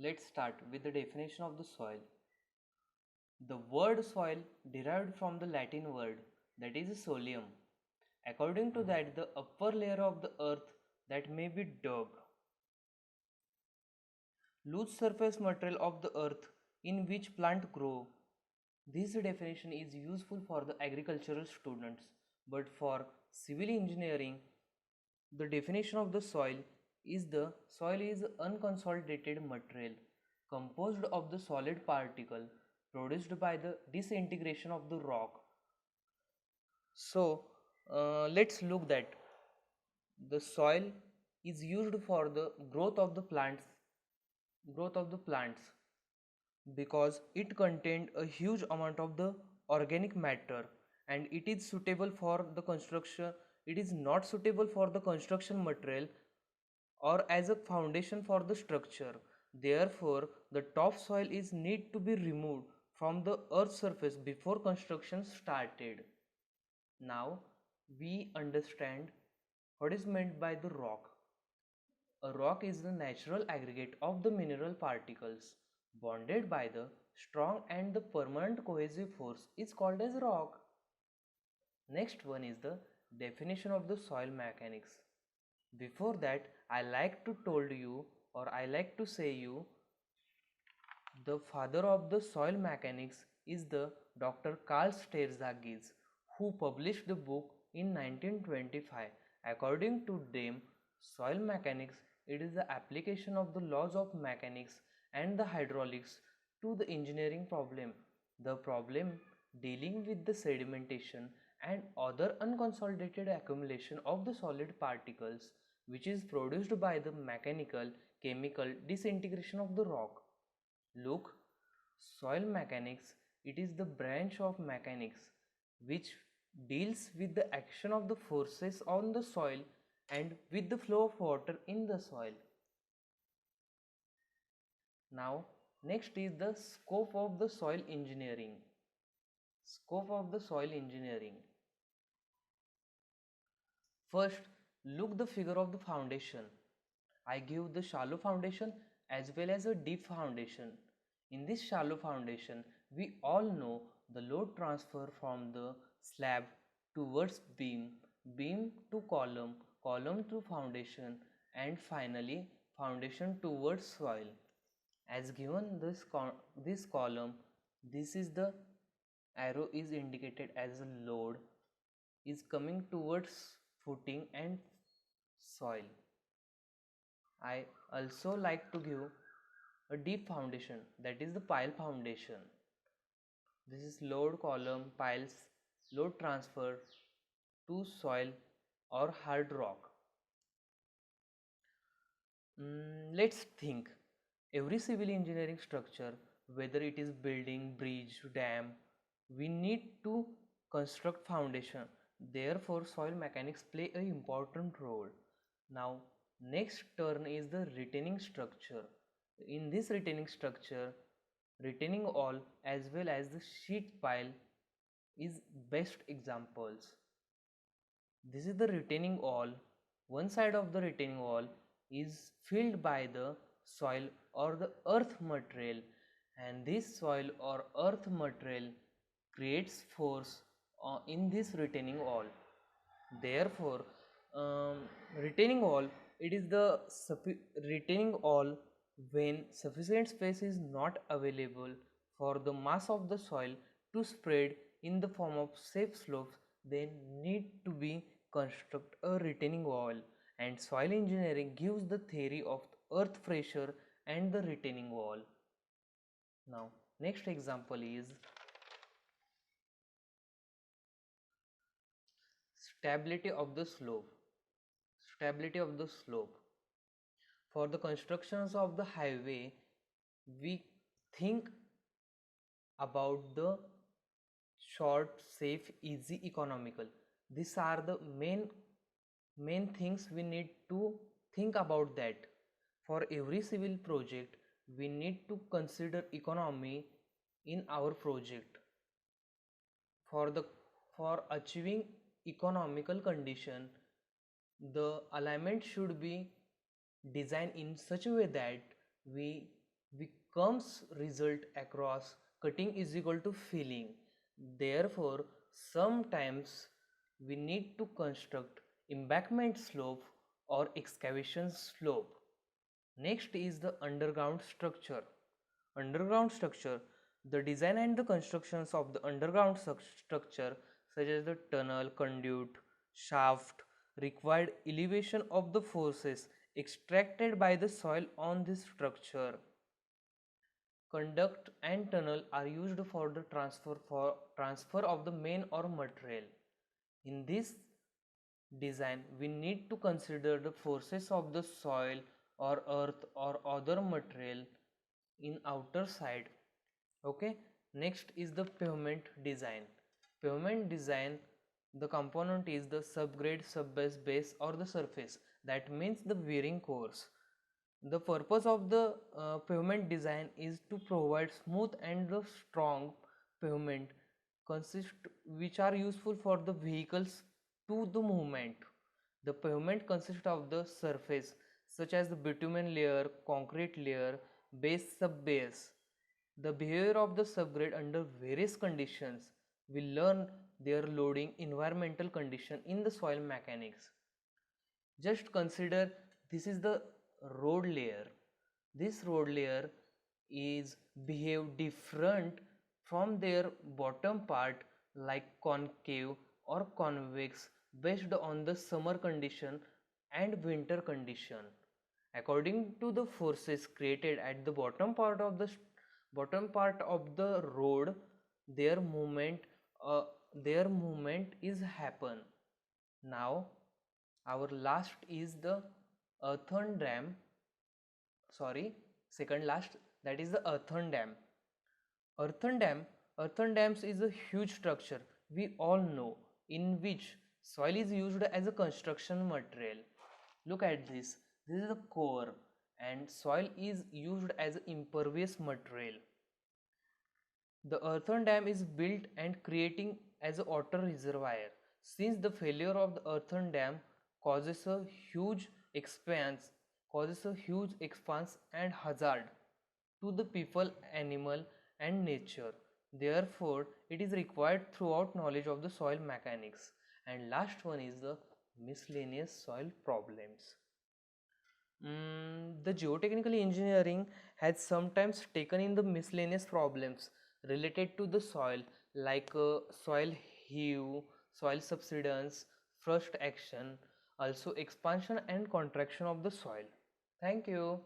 Let's start with the definition of the soil. The word soil derived from the Latin word that is solium. According to that, the upper layer of the earth that may be dug, loose surface material of the earth in which plant grow. This definition is useful for the agricultural students, but for civil engineering, the definition of the soil is unconsolidated material composed of the solid particle produced by the disintegration of the rock. So let's look that the soil is used for the growth of the plants because it contained a huge amount of the organic matter, and it is not suitable for the construction material or as a foundation for the structure. Therefore, the topsoil is need to be removed from the earth's surface before construction started. Now we understand what is meant by the rock. A rock is the natural aggregate of the mineral particles bonded by the strong and the permanent cohesive force is called as rock. Next one is the definition of the soil mechanics. Before that, I like to told you or I like to say you the father of the soil mechanics is the Dr. Carl Sturzagiz, who published the book in 1925. According to them, soil mechanics it is the application of the laws of mechanics and the hydraulics to the engineering problem. The problem dealing with the sedimentation and other unconsolidated accumulation of the solid particles which is produced by the mechanical chemical disintegration of the rock. Look, soil mechanics, it is the branch of mechanics which deals with the action of the forces on the soil and with the flow of water in the soil. Now, next is the scope of the soil engineering. Scope of the soil engineering. First, look the figure of the foundation. I give the shallow foundation as well as a deep foundation. In this shallow foundation, we all know the load transfer from the slab towards beam, beam to column, column to foundation, and finally foundation towards soil. As given this column, this is the arrow is indicated as a load is coming towards footing and soil. I also like to give a deep foundation, that is the pile foundation. This is load column piles load transfer to soil or hard rock. Let's think. Every civil engineering structure, whether it is building, bridge, dam, we need to construct foundation. Therefore, soil mechanics play an important role. Now, next turn is the retaining structure. In this retaining structure, retaining wall as well as the sheet pile is best examples. This is the retaining wall. One side of the retaining wall is filled by the soil or the earth material, and this soil or earth material creates force in this retaining wall. Therefore, retaining wall it is the retaining wall when sufficient space is not available for the mass of the soil to spread in the form of safe slopes, then need to be construct a retaining wall, and soil engineering gives the theory of earth pressure and the retaining wall. Now next example is stability of the slope. Stability of the slope. For the constructions of the highway, we think about the short, safe, easy, economical. These are the main things we need to think about that. For every civil project, we need to consider economy in our project. For the for achieving economical condition, the alignment should be designed in such a way that we becomes result across cutting is equal to filling. Therefore, sometimes we need to construct embankment slope or excavation slope. Next is the underground structure. Underground structure, the design and the constructions of the underground structure such as the tunnel, conduit, shaft required elevation of the forces extracted by the soil on this structure. Conduct and tunnel are used for the transfer of the main or material. In this design, we need to consider the forces of the soil or earth or other material in outer side. Okay, next is the pavement design. Pavement design, the component is the subgrade, subbase, base or the surface. That means the wearing course. The purpose of the pavement design is to provide smooth and the strong pavement consist which are useful for the vehicles to the movement. The pavement consists of the surface such as the bitumen layer, concrete layer, base, subbase. The behavior of the subgrade under various conditions will learn their loading environmental condition in the soil mechanics. Just consider this is the road layer. This road layer is behave different from their bottom part like concave or convex based on the summer condition and winter condition. According to the forces created at the bottom part of the road, their movement uh, their movement is happen. Now our last is the earthen dam, sorry, second last, that is the earthen dam. Earthen dams is a huge structure we all know in which soil is used as a construction material. Look at this. This is the core and soil is used as impervious material. The earthen dam is built and creating as a water reservoir. Since the failure of the earthen dam causes a huge expanse, and hazard to the people, animal and nature. Therefore, it is required throughout knowledge of the soil mechanics. And last one is the miscellaneous soil problems. The geotechnical engineering has sometimes taken in the miscellaneous problems related to the soil like soil heave, soil subsidence, thrust action, also expansion and contraction of the soil. Thank you.